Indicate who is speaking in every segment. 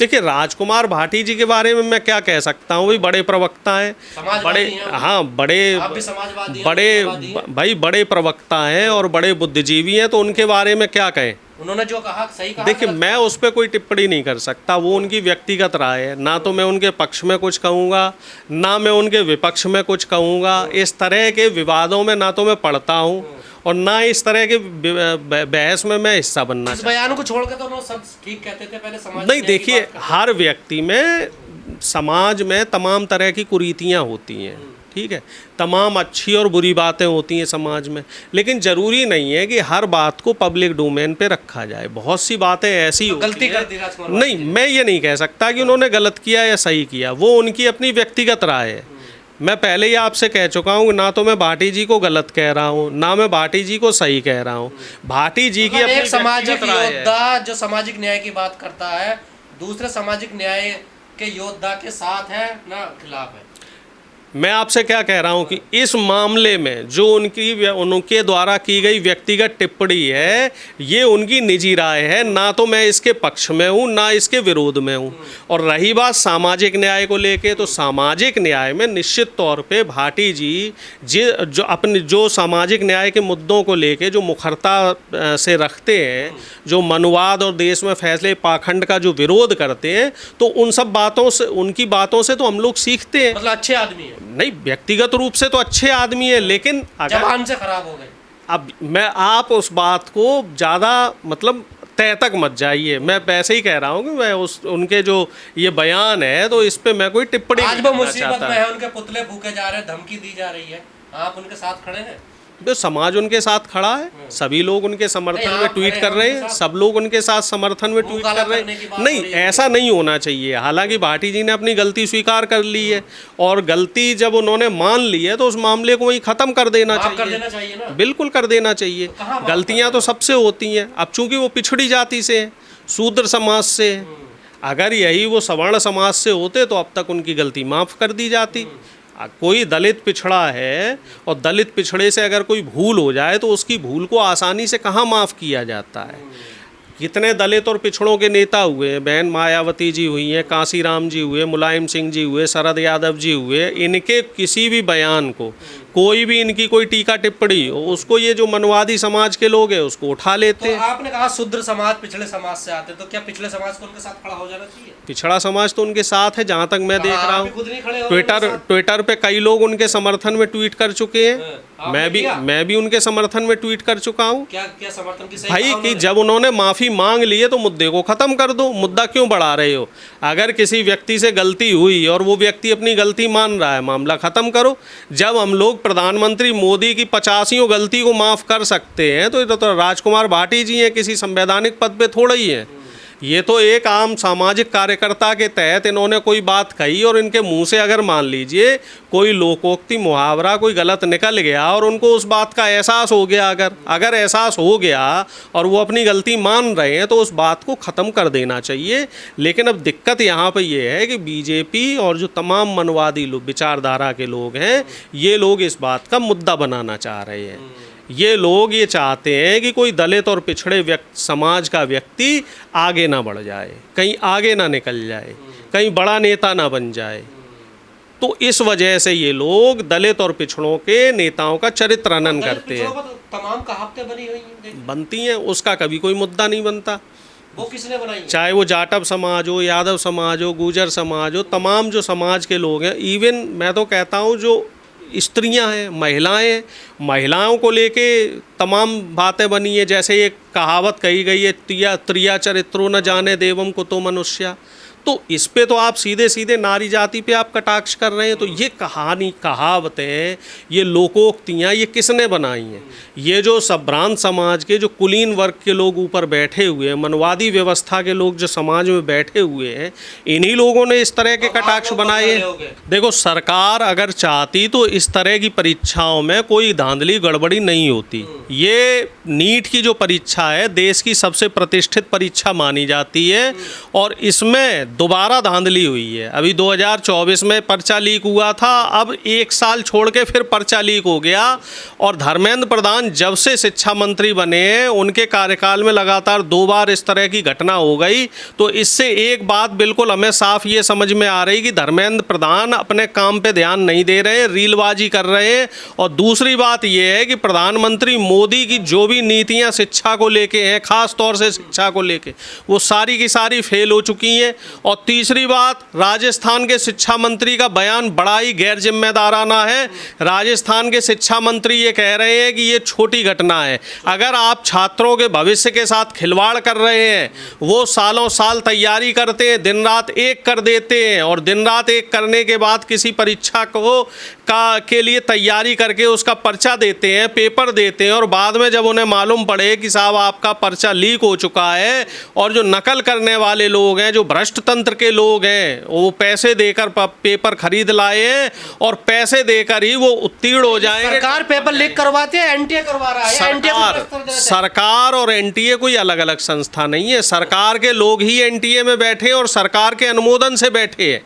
Speaker 1: देखिए, राजकुमार भाटी जी के बारे में मैं क्या कह सकता हूँ, वही बड़े प्रवक्ता हैं, बड़े, हाँ भाई बड़े प्रवक्ता हैं और बड़े बुद्धिजीवी हैं, तो उनके बारे में क्या कहें।
Speaker 2: उन्होंने जो कहा सही कहा।
Speaker 1: देखिए, मैं उस पर कोई टिप्पणी नहीं कर सकता, वो उनकी व्यक्तिगत राय है। ना तो मैं उनके पक्ष में कुछ कहूँगा, ना मैं उनके विपक्ष में कुछ कहूँगा। इस तरह के विवादों में ना तो मैं पढ़ता हूँ और ना इस तरह के बहस में मैं हिस्सा बनना
Speaker 2: इस बयान को छोड़ के तो उन्होंने सब ठीक कहते थे पहले समाज
Speaker 1: नहीं। देखिए, हर व्यक्ति में, समाज में तमाम तरह की कुरीतियाँ होती हैं, ठीक है, तमाम अच्छी और बुरी बातें होती हैं समाज में, लेकिन ज़रूरी नहीं है कि हर बात को पब्लिक डोमेन पे रखा जाए। बहुत सी बातें ऐसी होती
Speaker 2: गलती
Speaker 1: हैं।
Speaker 2: कर दी राजकुमार।
Speaker 1: नहीं, मैं ये नहीं कह सकता कि उन्होंने गलत किया या सही किया, वो उनकी अपनी व्यक्तिगत राय है। मैं पहले ही आपसे कह चुका हूँ, ना तो मैं भाटी जी को गलत कह रहा हूँ, ना मैं भाटी जी को सही कह रहा हूँ। भाटी जी की अपनी
Speaker 2: एक सामाजिक
Speaker 1: व्यक्तिगत राय है।
Speaker 2: योद्धा जो सामाजिक न्याय की बात करता है, दूसरे सामाजिक न्याय के योद्धा के साथ है ना खिलाफ है।
Speaker 1: मैं आपसे क्या कह रहा हूं कि इस मामले में जो उनके द्वारा की गई व्यक्तिगत टिप्पणी है, ये उनकी निजी राय है, ना तो मैं इसके पक्ष में हूं ना इसके विरोध में हूं। और रही बात सामाजिक न्याय को लेके, तो सामाजिक न्याय में निश्चित तौर पे भाटी जी जो सामाजिक न्याय के मुद्दों को लेके जो मुखरता से रखते हैं, जो मनुवाद और देश में फैसले पाखंड का जो विरोध करते हैं, तो उन सब बातों से, उनकी बातों से तो हम लोग सीखते हैं।
Speaker 2: मतलब अच्छे आदमी है।
Speaker 1: नहीं, व्यक्तिगत रूप से तो अच्छे आदमी है, लेकिन अगर
Speaker 2: जबान से खराब हो गए।
Speaker 1: अब आप उस बात को ज़्यादा मतलब तय तक मत जाइए। मैं वैसे ही कह रहा हूँ कि मैं उनके जो ये बयान है, तो इस पे मैं कोई टिप्पणी
Speaker 2: आज
Speaker 1: नहीं
Speaker 2: वो
Speaker 1: करना
Speaker 2: मुसीबत
Speaker 1: चाहता।
Speaker 2: में है, उनके पुतले फूके जा रहे हैं, धमकी दी जा रही है, आप उनके साथ खड़े हैं।
Speaker 1: तो समाज उनके साथ खड़ा है, सभी लोग उनके समर्थन में ट्वीट कर रहे हैं, सब लोग उनके साथ समर्थन में ट्वीट कर रहे हैं। नहीं, ऐसा नहीं होना चाहिए। हालांकि भाटी जी ने अपनी गलती स्वीकार कर ली है, और गलती जब उन्होंने मान ली है तो उस मामले को वहीं ख़त्म कर देना चाहिए
Speaker 2: ना?
Speaker 1: बिल्कुल कर देना चाहिए। गलतियाँ तो सबसे होती हैं। अब चूंकि वो पिछड़ी जाति से हैं, शूद्र समाज से हैं, अगर यही वो सवर्ण समाज से होते तो अब तक उनकी गलती माफ़ कर दी जाती। कोई दलित पिछड़ा है और दलित पिछड़े से अगर कोई भूल हो जाए तो उसकी भूल को आसानी से कहाँ माफ़ किया जाता है। कितने दलित और पिछड़ों के नेता हुए हैं, बहन मायावती जी हुई हैं, कांसीराम जी हुए, मुलायम सिंह जी हुए, शरद यादव जी हुए। इनके किसी भी बयान को, कोई भी इनकी कोई टीका टिप्पणी हो, उसको ये जो मनवादी समाज के लोग हैं उसको उठा लेते हैं।
Speaker 2: तो आपने कहा शूद्र समाज पिछड़े समाज से आते, तो क्या पिछले समाज को उनके साथ खड़ा हो जाना चाहिए?
Speaker 1: पिछड़ा समाज तो उनके साथ है, जहाँ तक मैं देख रहा हूँ। ट्विटर पे कई लोग उनके समर्थन में ट्वीट कर चुके हैं। मैं भी उनके समर्थन में ट्वीट कर चुका हूँ।
Speaker 2: क्या समर्थन की
Speaker 1: भाई कि जब उन्होंने माफ़ी मांग ली है तो मुद्दे को ख़त्म कर दो, मुद्दा क्यों बढ़ा रहे हो? अगर किसी व्यक्ति से गलती हुई और वो व्यक्ति अपनी गलती मान रहा है, मामला ख़त्म करो। जब हम लोग प्रधानमंत्री मोदी की 85 गलती को माफ़ कर सकते हैं, तो राजकुमार भाटी जी हैं, किसी संवैधानिक पद पे थोड़ा ही हैं। ये तो एक आम सामाजिक कार्यकर्ता के तहत इन्होंने कोई बात कही और इनके मुंह से अगर मान लीजिए कोई लोकोक्ति मुहावरा कोई गलत निकल गया और उनको उस बात का एहसास हो गया, अगर एहसास हो गया और वो अपनी गलती मान रहे हैं, तो उस बात को ख़त्म कर देना चाहिए। लेकिन अब दिक्कत यहाँ पे ये है कि बीजेपी और जो तमाम मनवादी लोग, विचारधारा के लोग हैं, ये लोग इस बात का मुद्दा बनाना चाह रहे हैं। ये लोग ये चाहते हैं कि कोई दलित और पिछड़े समाज का व्यक्ति आगे ना बढ़ जाए, कहीं आगे ना निकल जाए, कहीं बड़ा नेता ना बन जाए। तो इस वजह से ये लोग दलित और पिछड़ों के नेताओं का चरित्र हनन करते हैं।
Speaker 2: तमाम कहावतें बनी हुई हैं,
Speaker 1: बनती हैं, उसका कभी कोई मुद्दा नहीं बनता।
Speaker 2: वो किसने बनाई? चाहे
Speaker 1: वो जाटव समाज हो, यादव समाज हो, गुर्जर समाज हो, तमाम जो समाज के लोग हैं, इवन मैं तो कहता हूँ जो स्त्रियां हैं, महिलाओं को लेके तमाम बातें बनी है। जैसे ये कहावत कही गई है, त्रिया चरित्रों न जाने देवम कुतो मनुष्या। तो इस पे तो आप सीधे सीधे नारी जाति पे आप कटाक्ष कर रहे हैं। तो ये कहावतें, ये लोकोक्तियाँ, ये किसने बनाई हैं? ये जो संभ्रांत समाज के, जो कुलीन वर्ग के लोग ऊपर बैठे हुए हैं, मनवादी व्यवस्था के लोग जो समाज में बैठे हुए हैं, इन्हीं लोगों ने इस तरह के कटाक्ष बनाए हैं। देखो, सरकार अगर चाहती तो इस तरह की परीक्षाओं में कोई धांधली गड़बड़ी नहीं होती। ये नीट की जो परीक्षा है, देश की सबसे प्रतिष्ठित परीक्षा मानी जाती है, और इसमें दोबारा धांधली हुई है। अभी 2024 में पर्चा लीक हुआ था, अब 1 साल छोड़ के फिर पर्चा लीक हो गया। और धर्मेंद्र प्रधान जब से शिक्षा मंत्री बने हैं उनके कार्यकाल में लगातार 2 बार इस तरह की घटना हो गई। तो इससे एक बात बिल्कुल हमें साफ ये समझ में आ रही कि धर्मेंद्र प्रधान अपने काम पे ध्यान नहीं दे रहे, रीलबाजी कर रहे हैं। और दूसरी बात ये है कि प्रधानमंत्री मोदी की जो भी नीतियाँ शिक्षा को लेके हैं, खास तौर से शिक्षा को लेके, वो सारी की सारी फेल हो चुकी हैं। और तीसरी बात, राजस्थान के शिक्षा मंत्री का बयान बड़ा ही गैर जिम्मेदाराना है। राजस्थान के शिक्षा मंत्री ये कह रहे हैं कि ये छोटी घटना है। अगर आप छात्रों के भविष्य के साथ खिलवाड़ कर रहे हैं, वो सालों साल तैयारी करते हैं, दिन रात एक कर देते हैं, और दिन रात एक करने के बाद किसी परीक्षा को के लिए तैयारी करके उसका पर्चा देते हैं, पेपर देते हैं, और बाद में जब उन्हें मालूम पड़े कि साहब आपका पर्चा लीक हो चुका है, और जो नकल करने वाले लोग हैं, जो भ्रष्ट तंत्र के लोग हैं, वो पैसे देकर पेपर खरीद लाए हैं और पैसे देकर ही वो उत्तीर्ण हो जाएंगे।
Speaker 2: सरकार पेपर लीक करवाती है, एनटीए करवा रहा है।
Speaker 1: सरकार और एनटीए कोई अलग अलग संस्था नहीं है। सरकार के लोग ही एनटीए में बैठे हैं और सरकार के अनुमोदन से बैठे हैं।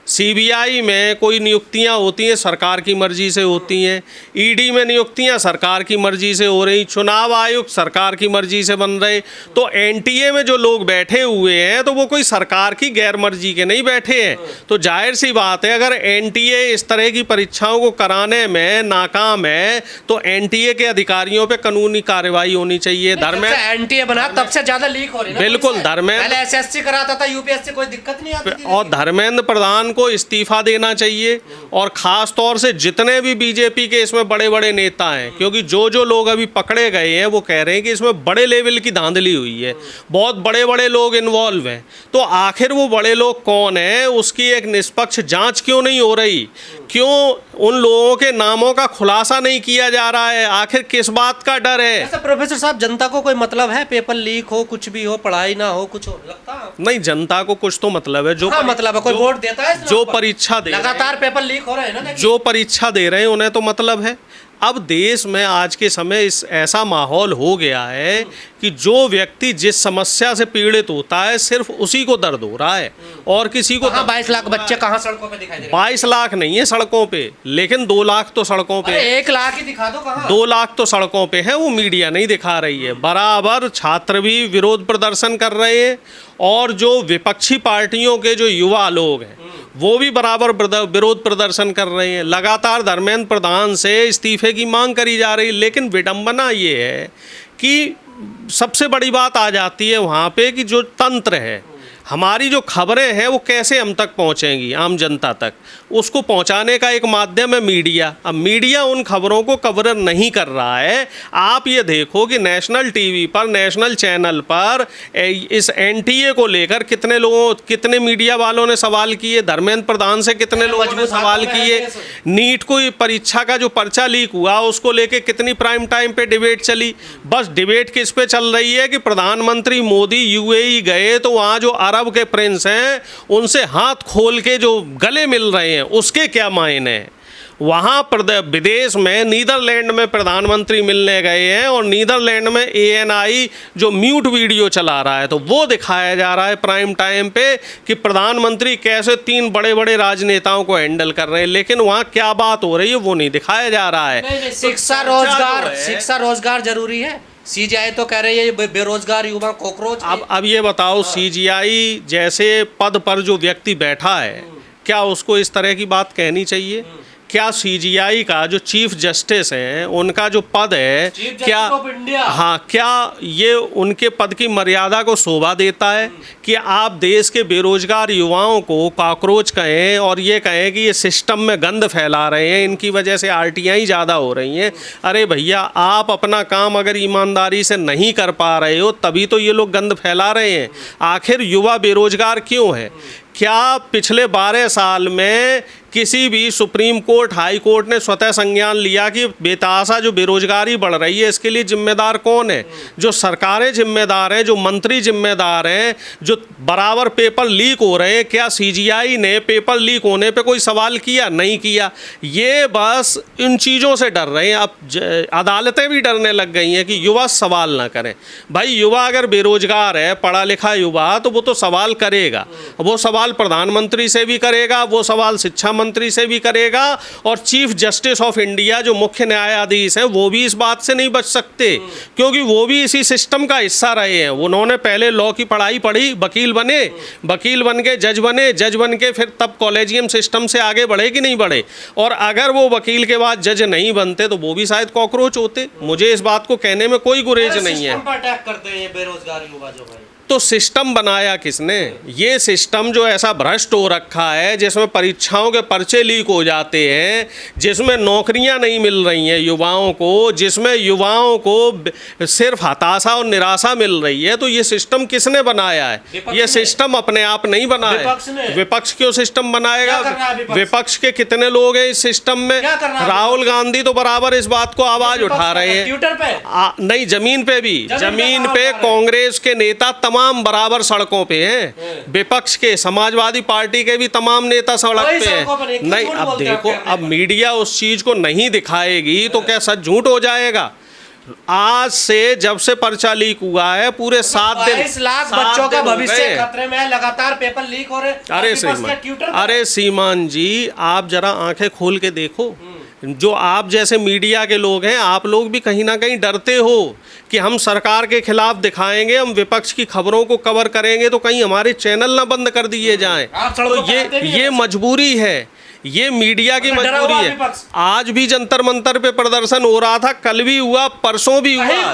Speaker 1: सीबीआई में कोई नियुक्तियां होती हैं सरकार की मर्जी से होती हैं, ईडी में नियुक्तियां सरकार की मर्जी से हो रही, चुनाव आयुक्त सरकार की मर्जी से बन रहे। तो एनटीए में जो लोग बैठे हुए हैं तो वो कोई सरकार की गैर मर्जी के नहीं बैठे हैं। तो जाहिर सी बात है, अगर एनटीए इस तरह की परीक्षाओं को कराने में नाकाम है तो एनटीए के अधिकारियों पर कानूनी कार्रवाई होनी चाहिए। धर्मेंद्र
Speaker 2: एनटीए बना तब से ज्यादा लीक हो रही है।
Speaker 1: बिल्कुल, धर्मेंद्र
Speaker 2: एसएससी कराता था, यूपीएससी, कोई दिक्कत नहीं आती थी।
Speaker 1: और धर्मेंद्र प्रधान को इस्तीफा देना चाहिए। और खास तौर से जितने भी बीजेपी के इसमें बड़े बड़े नेता हैं, क्योंकि जो लोग अभी पकड़े गए हैं वो कह रहे हैं कि इसमें बड़े लेवल की धांधली हुई है, बहुत बड़े बड़े लोग इन्वॉल्व हैं। तो आखिर वो बड़े लोग कौन हैं, उसकी एक निष्पक्ष जांच क्यों नहीं हो रही? क्यों उन लोगों के नामों का खुलासा नहीं किया जा रहा है? आखिर किस बात का डर है?
Speaker 2: ऐसा प्रोफेसर साहब, जनता को कोई मतलब है पेपर लीक हो, कुछ भी हो, पढ़ाई ना हो, कुछ हो, लगता
Speaker 1: नहीं, जनता को कुछ तो मतलब है। जो
Speaker 2: मतलब है, कोई वोट देता है,
Speaker 1: जो परीक्षा दे
Speaker 2: लगातार पेपर लीक हो रहे हैं ना,
Speaker 1: जो परीक्षा दे रहे हैं उन्हें तो मतलब है। अब देश में आज के समय इस ऐसा माहौल हो गया है कि जो व्यक्ति जिस समस्या से पीड़ित होता है सिर्फ उसी को दर्द हो रहा है और किसी को
Speaker 2: 22 लाख बच्चे कहाँ सड़कों पे दिखाई दे रहे हैं?
Speaker 1: 22 लाख नहीं है सड़कों पे, लेकिन 2 लाख तो सड़कों पे,
Speaker 2: 1 लाख ही दिखा दो, कहाँ
Speaker 1: 2 लाख तो सड़कों पे है, वो मीडिया नहीं दिखा रही है। बराबर छात्र भी विरोध प्रदर्शन कर रहे हैं और जो विपक्षी पार्टियों के जो युवा लोग हैं वो भी बराबर विरोध प्रदर्शन कर रहे हैं। लगातार धर्मेंद्र प्रधान से इस्तीफे की मांग करी जा रही है। लेकिन विडंबना ये है कि सबसे बड़ी बात आ जाती है वहाँ पे कि जो तंत्र है, हमारी जो खबरें हैं वो कैसे हम तक पहुंचेंगी, आम जनता तक, उसको पहुंचाने का एक माध्यम है मीडिया। अब मीडिया उन खबरों को कवर नहीं कर रहा है। आप ये देखो कि नेशनल टीवी पर, नेशनल चैनल पर इस एनटीए को लेकर कितने मीडिया वालों ने सवाल किए, धर्मेंद्र प्रधान से कितने लोगों ने सवाल किए, नीट को परीक्षा का जो पर्चा लीक हुआ उसको लेकर कितनी प्राइम टाइम पे डिबेट चली। बस डिबेट किस पे चल रही है कि प्रधानमंत्री मोदी यूएई गए तो वहाँ जो अरब के प्रिंस हैं उनसे हाथ खोल के जो गले मिल रहे हैं उसके क्या मायने हैं। वहाँ विदेश में नीदरलैंड में प्रधानमंत्री मिलने गए हैं और नीदरलैंड में ANI जो म्यूट वीडियो चला रहा है तो वो दिखाया जा रहा है प्राइम टाइम पे कि प्रधानमंत्री कैसे 3 बड़े बड़े राजनेताओं को हैंडल कर रहे हैं। लेकिन वहाँ क्या बात हो रही है वो नहीं दिखाया जा रहा है।
Speaker 2: शिक्षा रोजगार जरूरी है। CGI तो कह रही है बेरोजगार युवा कॉकरोच।
Speaker 1: अब ये बताओ, CGI जैसे पद पर जो व्यक्ति बैठा है क्या उसको इस तरह की बात कहनी चाहिए? क्या CGI का जो चीफ जस्टिस हैं उनका जो पद है क्या ये उनके पद की मर्यादा को शोभा देता है कि आप देश के बेरोजगार युवाओं को कॉकरोच कहें और ये कहें कि ये सिस्टम में गंद फैला रहे हैं, इनकी वजह से RTI ज़्यादा हो रही हैं? अरे भैया, आप अपना काम अगर ईमानदारी से नहीं कर पा रहे हो तभी तो ये लोग गंद फैला रहे हैं। आखिर युवा बेरोजगार क्यों है? क्या पिछले 12 साल में किसी भी सुप्रीम कोर्ट, हाई कोर्ट ने स्वतः संज्ञान लिया कि बेतहाशा जो बेरोजगारी बढ़ रही है इसके लिए जिम्मेदार कौन है? जो सरकारें जिम्मेदार हैं, जो मंत्री जिम्मेदार हैं, जो बराबर पेपर लीक हो रहे हैं। क्या सीजीआई ने पेपर लीक होने पे कोई सवाल किया? नहीं किया। ये बस इन चीज़ों से डर रहे हैं। अब अदालतें भी डरने लग गई हैं कि युवा सवाल ना करें। भाई युवा अगर बेरोजगार है, पढ़ा लिखा युवा, तो वो तो सवाल करेगा। वो सवाल प्रधानमंत्री से भी करेगा, वो सवाल शिक्षा मंत्री से भी करेगा, और चीफ जस्टिस ऑफ इंडिया जो मुख्य न्यायाधीश हैं वो भी इस बात से नहीं बच सकते, क्योंकि वो भी इसी सिस्टम का हिस्सा रहे हैं। उन्होंने पहले लॉ की पढ़ाई पढ़ी, वकील बने, वकील बन के जज बने, जज बन के फिर तब कॉलेजियम सिस्टम से आगे बढ़े कि नहीं बढ़े। और अगर वो वकील के बाद जज नहीं बनते तो वो भी शायद कॉकरोच होते। मुझे इस बात को कहने में कोई गुरेज नहीं है।
Speaker 2: अटैक करते हैं ये बेरोजगार युवा जो भाई।
Speaker 1: तो सिस्टम बनाया किसने? ये सिस्टम जो ऐसा भ्रष्ट हो रखा है, जिसमें परीक्षाओं के पर्चे लीक हो जाते हैं, जिसमें नौकरियां नहीं मिल रही हैं युवाओं को, जिसमें युवाओं को सिर्फ हताशा और निराशा मिल रही है, तो ये सिस्टम किसने बनाया है? ये सिस्टम अपने आप नहीं बना है। विपक्ष क्यों सिस्टम बनाएगा? विपक्ष के कितने लोग हैं इस सिस्टम में? राहुल गांधी तो बराबर इस बात को आवाज उठा रहे हैं।
Speaker 2: ट्विटर पे
Speaker 1: नहीं, जमीन पे भी, जमीन पे कांग्रेस के नेता तमाम बराबर सड़कों पे हैं। विपक्ष के, समाजवादी पार्टी के भी तमाम नेता सड़क पे हैं। नहीं, अब देखो, अब मीडिया उस चीज को नहीं दिखाएगी तो क्या सच झूठ हो जाएगा? आज से जब से पर्चा लीक हुआ है पूरे 7 दिन,
Speaker 2: 22 लाख बच्चों का भविष्य खतरे में है। लगातार पेपर लीक हो रहे हैं।
Speaker 1: अरे श्रीमान जी, आप जरा आंखें खोल के देखो। जो आप जैसे मीडिया के लोग हैं, आप लोग भी कहीं ना कहीं डरते हो कि हम सरकार के खिलाफ दिखाएंगे, हम विपक्ष की खबरों को कवर करेंगे तो कहीं हमारे चैनल ना बंद कर दिए जाएं। तो ये मजबूरी है, ये मीडिया की मजबूरी है। आज भी जंतर मंतर पे प्रदर्शन हो रहा था, कल भी हुआ, परसों भी हुआ।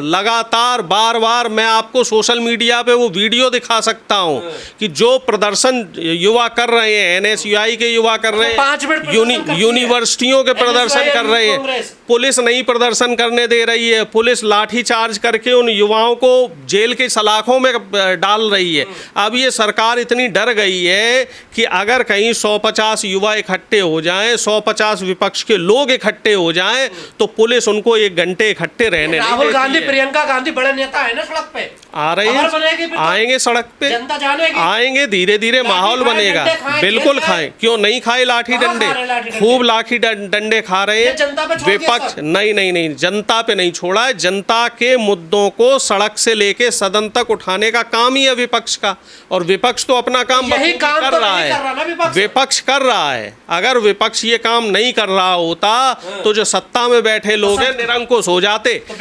Speaker 1: लगातार बार बार मैं आपको सोशल मीडिया पे वो वीडियो दिखा सकता हूँ कि जो प्रदर्शन युवा कर रहे हैं, एनएसयूआई के युवा कर रहे हैं, यूनिवर्सिटियों के प्रदर्शन कर रहे हैं। पुलिस नहीं प्रदर्शन करने दे रही है, पुलिस लाठी चार्ज करके उन युवाओं को जेल के सलाखों में डाल रही है। अब ये सरकार इतनी डर गई है कि अगर कहीं 150 युवा इकट्ठे हो जाएं, 150 विपक्ष के लोग इकट्ठे हो जाएं, तो पुलिस उनको 1 घंटे इकट्ठे रहने नहीं देती है।
Speaker 2: राहुल गांधी, प्रियंका गांधी बड़े नेता है ना सड़क पे,
Speaker 1: आ रहे हैं, आएंगे सड़क पे,
Speaker 2: जनता जानेगी,
Speaker 1: आएंगे, धीरे धीरे माहौल बनेगा। बिल्कुल खाएं, क्यों नहीं खाए लाठी डंडे? खूब लाठी डंडे खा रहे हैं विपक्ष। नहीं, जनता पे नहीं छोड़ा है। जनता के मुद्दों को सड़क से लेके सदन तक उठाने का काम ही है विपक्ष का, और विपक्ष तो अपना काम कर रहा है। विपक्ष कर रहा है। अगर विपक्ष ये काम नहीं कर रहा होता तो जो सत्ता में बैठे लोग हैं निरंकुश हो जाते। तो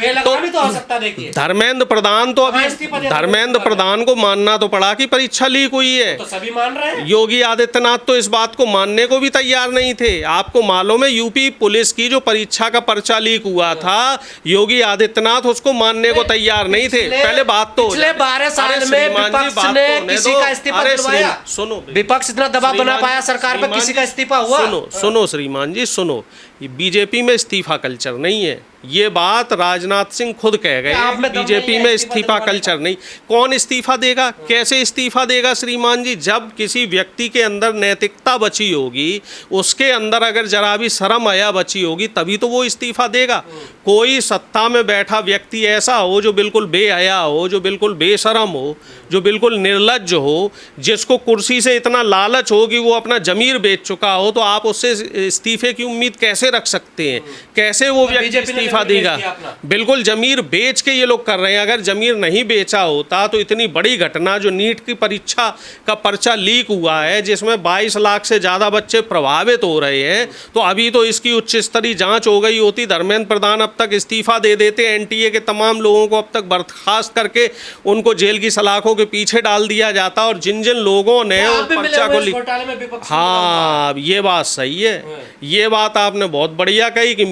Speaker 1: धर्मेंद्र प्रधान, तो अभी धर्मेंद्र प्रधान को मानना तो पड़ा कि परीक्षा लीक हुई है,
Speaker 2: तो सभी मान रहे हैं।
Speaker 1: योगी आदित्यनाथ तो इस बात को मानने को भी तैयार नहीं थे। आपको मालूम है, यूपी पुलिस की जो परीक्षा का पर्चा लीक हुआ था, योगी आदित्यनाथ उसको मानने को तैयार नहीं थे। पहले बात तो
Speaker 2: पिछले 12 साल में विपक्ष ने किसी का इस्तीफा दिलवाया?
Speaker 1: सुनो,
Speaker 2: विपक्ष इतना दबाव बना पाया सरकार पर, किसी का इस्तीफा हुआ?
Speaker 1: सुनो श्रीमान जी, सुनो, बीजेपी में इस्तीफा कल्चर नहीं है। ये बात राजनाथ सिंह खुद कह गए, बीजेपी में इस्तीफा कल्चर नहीं। कौन इस्तीफा देगा? कैसे इस्तीफा देगा श्रीमान जी? जब किसी व्यक्ति के अंदर नैतिकता बची होगी, उसके अंदर अगर जरा भी शर्म आया बची होगी, तभी तो वो इस्तीफा देगा। कोई सत्ता में बैठा व्यक्ति ऐसा हो जो बिल्कुल बेहया हो, जो बिल्कुल बेशरम हो, जो बिल्कुल निर्लज्ज हो, जिसको कुर्सी से इतना लालच हो कि वो अपना जमीर बेच चुका हो, तो आप उससे इस्तीफे की उम्मीद कैसे रख सकते हैं? कैसे वो व्यक्ति इस्तीफा देगा? बिल्कुल जमीर बेच के ये लोग कर रहे हैं। अगर जमीर नहीं बेचा होता तो इतनी बड़ी घटना जो नीट की परीक्षा का पर्चा लीक हुआ है, जिसमें 22 लाख से ज़्यादा बच्चे प्रभावित हो रहे हैं, तो अभी तो इसकी उच्च स्तरीय जांच हो गई होती। धर्मेंद्र प्रधान अब तक इस्तीफा दे देते, एनटीए के तमाम लोगों को अब तक बर्खास्त करके उनको जेल की सलाखों के पीछे डाल दिया जाता। और जिन जिन लोगों ने पर्चा को लिख, हाँ, ये बात सही है। ये बात आपने बहुत बढ़िया कही कि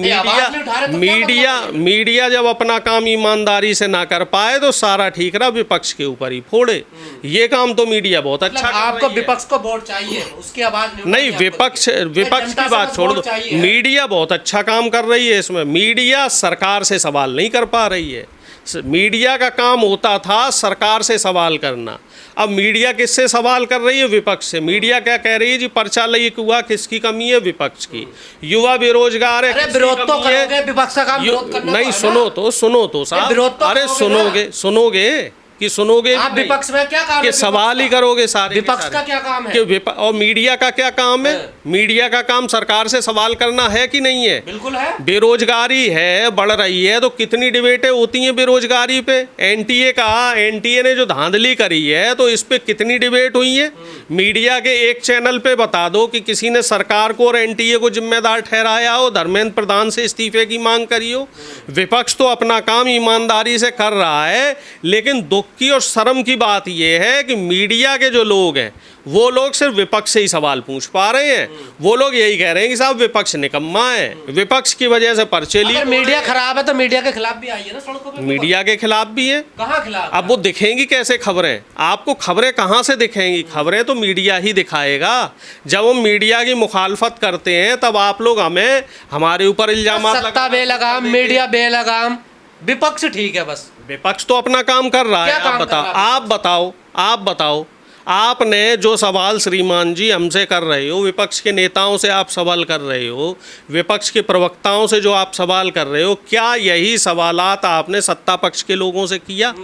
Speaker 1: मीडिया जब अपना काम ईमानदारी से ना कर पाए तो सारा ठीक रहा विपक्ष के ऊपर ही फोड़े। ये काम तो मीडिया बहुत अच्छा।
Speaker 2: आपको विपक्ष को वोट चाहिए, उसकी आवाज
Speaker 1: नहीं, विपक्ष की बात छोड़ दो, मीडिया बहुत अच्छा काम कर रही है। इसमें मीडिया सरकार से सवाल नहीं कर पा रही है। मीडिया का काम होता था सरकार से सवाल करना। अब मीडिया किससे सवाल कर रही है? विपक्ष से। मीडिया क्या कह रही है जी? पर्चा लीक हुआ, किसकी कमी है? विपक्ष की। युवा बेरोजगार है, किसकी
Speaker 2: विरोध तो
Speaker 1: कमी है?
Speaker 2: करोगे, विपक्ष का काम विरोध करना
Speaker 1: नहीं,
Speaker 2: तो है ना।
Speaker 1: सुनो तो साहब,
Speaker 2: विरोध तो
Speaker 1: अरे
Speaker 2: करोगे
Speaker 1: सुनोगे कि सुनोगे
Speaker 2: आप
Speaker 1: भी नहीं?
Speaker 2: विपक्ष में क्या काम है?
Speaker 1: कि सवाल ही करोगे सारे के
Speaker 2: विपक्ष
Speaker 1: सारे।
Speaker 2: का क्या काम है?
Speaker 1: कि और मीडिया का क्या काम है? मीडिया का काम सरकार से सवाल करना है कि नहीं है?
Speaker 2: बिल्कुल है।
Speaker 1: बेरोजगारी है, बढ़ रही है, तो कितनी डिबेटें होती हैं बेरोजगारी पे? एनटीए ने जो धांधली करी है तो इस पे कितनी डिबेट हुई है? मीडिया के एक चैनल पे बता दो कि किसी ने सरकार को और एनटीए को जिम्मेदार ठहराया हो, धर्मेंद्र प्रधान से इस्तीफे की मांग करी हो। विपक्ष तो अपना काम ईमानदारी से कर रहा है, लेकिन दुख की और शर्म की बात यह है कि मीडिया के जो लोग हैं वो लोग सिर्फ विपक्ष से ही सवाल पूछ पा रहे हैं। वो लोग यही कह रहे हैं कि साहब विपक्ष निकम्मा है, विपक्ष की वजह से पर्चे लीक।
Speaker 2: अगर मीडिया खराब है तो मीडिया के खिलाफ भी आई है ना सड़कों पे।
Speaker 1: मीडिया के खिलाफ भी है।
Speaker 2: कहाँ खिलाफ?
Speaker 1: अब वो दिखेंगी कैसे खबरें? आपको खबरें कहाँ से दिखेंगी? खबरें तो मीडिया ही दिखाएगा। जब हम मीडिया की मुखालफत करते हैं तब आप लोग हमें हमारे ऊपर इल्जाम
Speaker 2: सत्ता बेलगाम, मीडिया बेलगाम, विपक्ष ठीक है बस।
Speaker 1: विपक्ष तो अपना काम कर रहा है।
Speaker 2: क्या काम कर रहा है?
Speaker 1: आप बताओ आपने जो सवाल श्रीमान जी हमसे कर रहे हो, विपक्ष के नेताओं से आप सवाल कर रहे हो, विपक्ष के प्रवक्ताओं से जो आप सवाल कर रहे हो, क्या यही सवालात आपने सत्ता पक्ष के लोगों से किया?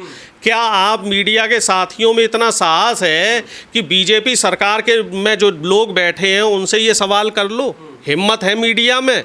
Speaker 1: क्या आप मीडिया के साथियों में इतना साहस है कि बीजेपी सरकार के में जो लोग बैठे हैं उनसे ये सवाल कर लो? हिम्मत है मीडिया में?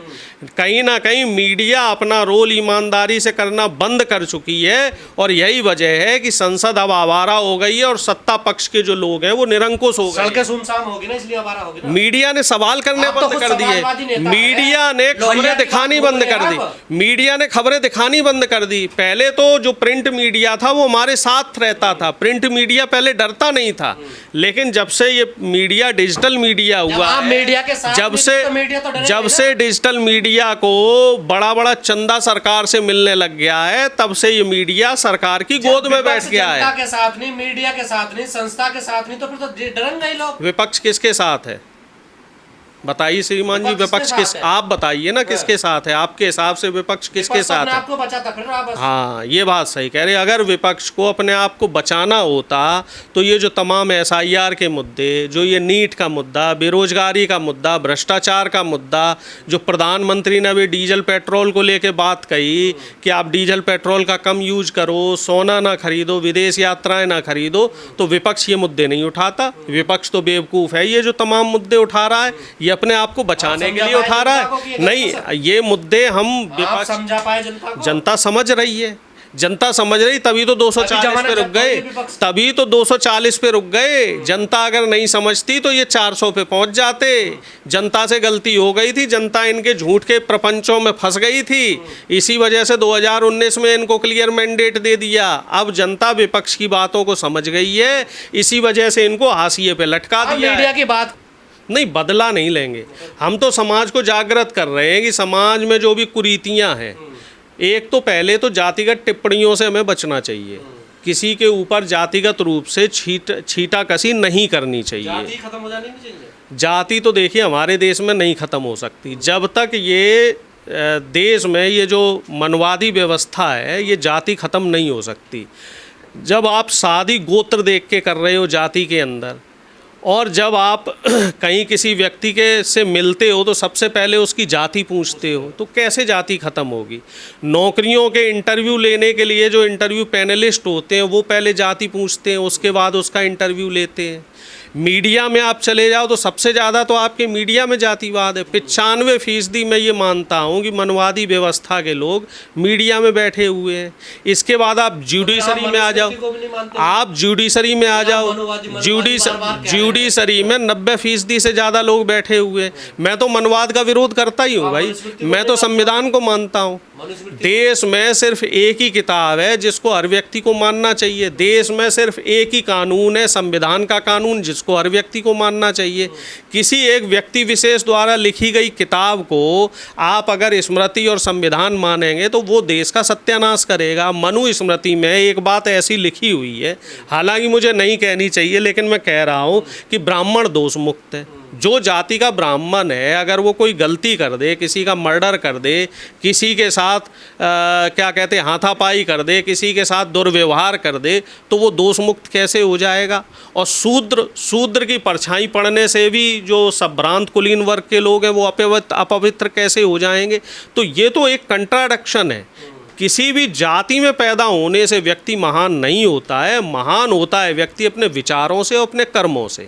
Speaker 1: कहीं ना कहीं मीडिया अपना रोल ईमानदारी से करना बंद कर चुकी है और यही वजह है कि संसद अब आवारा हो गई है और सत्ता पक्ष के जो लोग हैं वो निरंकुश हो गए।
Speaker 2: सड़कें सुनसान होगी ना, इसलिए आवारा होगी ना।
Speaker 1: मीडिया ने सवाल करने
Speaker 2: आप तो
Speaker 1: बंद
Speaker 2: खुद
Speaker 1: कर दिए।
Speaker 2: समाजवादी नेता
Speaker 1: मीडिया
Speaker 2: हैं।
Speaker 1: ने
Speaker 2: लोहिया
Speaker 1: खबरें
Speaker 2: की
Speaker 1: दिखानी
Speaker 2: बात
Speaker 1: बंद
Speaker 2: बोल रहे
Speaker 1: कर
Speaker 2: हैं
Speaker 1: दी।
Speaker 2: आप।
Speaker 1: मीडिया ने खबरें दिखानी बंद कर दी। पहले तो जो प्रिंट मीडिया था वो हमारे साथ रहता था। प्रिंट मीडिया पहले डरता नहीं था, लेकिन जब से ये मीडिया डिजिटल मीडिया हुआ
Speaker 2: आप
Speaker 1: है,
Speaker 2: मीडिया के साथ
Speaker 1: जब
Speaker 2: नहीं
Speaker 1: से
Speaker 2: तो मीडिया तो डरेगा
Speaker 1: जब
Speaker 2: ही
Speaker 1: से
Speaker 2: ना।
Speaker 1: डिजिटल मीडिया को बड़ा बड़ा चंदा सरकार से मिलने लग गया है, तब से ये मीडिया सरकार की गोद में बैठ गया
Speaker 2: जनता
Speaker 1: है।
Speaker 2: के साथ नहीं, मीडिया के साथ नहीं, संस्था के साथ नहीं, तो फिर तो डरेंगे ही लोग।
Speaker 1: विपक्ष किसके साथ है? बताइए श्रीमान जी, विपक्ष किस, आप बताइए ना किसके साथ है? आपके हिसाब से विपक्ष किसके
Speaker 2: विपक्ष
Speaker 1: साथ
Speaker 2: अपने
Speaker 1: है?
Speaker 2: आप को बचाता फिर रहा बस।
Speaker 1: हाँ, ये बात सही कह रहे हैं। अगर विपक्ष को अपने आप को बचाना होता तो ये जो तमाम SIR के मुद्दे, जो ये नीट का मुद्दा, बेरोजगारी का मुद्दा, भ्रष्टाचार का मुद्दा, जो प्रधानमंत्री ने अभी डीजल पेट्रोल को लेके बात कही कि आप डीजल पेट्रोल का कम यूज करो, सोना ना खरीदो, विदेश यात्राएं ना खरीदो, तो विपक्ष ये मुद्दे नहीं उठाता। विपक्ष तो बेवकूफ़ है, ये जो तमाम मुद्दे उठा रहा है ये अपने आप को बचाने के लिए उठा रहा है। नहीं, ये मुद्दे हम विपक्ष,
Speaker 2: समझा पाए जनता को?
Speaker 1: जनता समझ रही है, जनता समझ रही, तभी तो 240 पे रुक गए, तभी तो 240 पे रुक गए। जनता अगर नहीं समझती तो ये 400 पे पहुंच जाते। जनता से गलती हो गई थी, जनता इनके झूठ के प्रपंचों में फंस गई थी, इसी वजह से 2019 में इनको क्लियर मैंडेट दे दिया। अब जनता विपक्ष की बातों को समझ गई है, इसी वजह से इनको हाशिए पे लटका दिया
Speaker 2: मीडिया
Speaker 1: है।
Speaker 2: की बात
Speaker 1: नहीं, बदला नहीं लेंगे हम तो समाज को जागृत कर रहे हैं कि समाज में जो भी कुरीतियां हैं, एक तो पहले तो जातिगत टिप्पणियों से हमें बचना चाहिए। किसी के ऊपर जातिगत रूप से छीटाकशी नहीं करनी चाहिए।
Speaker 2: जाति खत्म हो जानी नहीं चाहिए।
Speaker 1: जाति तो देखिए हमारे देश में नहीं ख़त्म हो सकती जब तक ये देश में ये जो मनवादी व्यवस्था है, ये जाति ख़त्म नहीं हो सकती। जब आप शादी गोत्र देख के कर रहे हो जाति के अंदर, और जब आप कहीं किसी व्यक्ति के से मिलते हो तो सबसे पहले उसकी जाति पूछते हो, तो कैसे जाति ख़त्म होगी? नौकरियों के इंटरव्यू लेने के लिए जो इंटरव्यू पैनलिस्ट होते हैं वो पहले जाति पूछते हैं, उसके बाद उसका इंटरव्यू लेते हैं। मीडिया में आप चले जाओ तो सबसे ज़्यादा तो आपके मीडिया में जातिवाद है। 95% मैं ये मानता हूँ कि मनवादी व्यवस्था के लोग मीडिया में बैठे हुए हैं। इसके बाद आप जुडिशरी में आ जाओ, आप जुडिशरी में आ जाओ, जुडिशरी में 90% से ज़्यादा लोग बैठे हुए हैं। मैं तो मनवाद का विरोध करता ही हूँ भाई, मैं तो संविधान को मानता हूँ। देश में सिर्फ एक ही किताब है जिसको हर व्यक्ति को मानना चाहिए। देश में सिर्फ एक ही कानून है, संविधान का कानून, जिसको हर व्यक्ति को मानना चाहिए। किसी एक व्यक्ति विशेष द्वारा लिखी गई किताब को आप अगर स्मृति और संविधान मानेंगे तो वो देश का सत्यानाश करेगा। मनु स्मृति में एक बात ऐसी लिखी हुई है, हालांकि मुझे नहीं कहनी चाहिए लेकिन मैं कह रहा हूँ कि ब्राह्मण दोष मुक्त है। जो जाति का ब्राह्मण है अगर वो कोई गलती कर दे, किसी का मर्डर कर दे, किसी के साथ क्या कहते हैं हाथापाई कर दे, किसी के साथ दुर्व्यवहार कर दे, तो वो दोष मुक्त कैसे हो जाएगा? और शूद्र की परछाई पड़ने से भी जो संभ्रांत कुलीन वर्ग के लोग हैं वो अपवित्र कैसे हो जाएंगे? तो ये तो एक कंट्राडिक्शन है। किसी भी जाति में पैदा होने से व्यक्ति महान नहीं होता है, महान होता है व्यक्ति अपने विचारों से और अपने कर्मों से।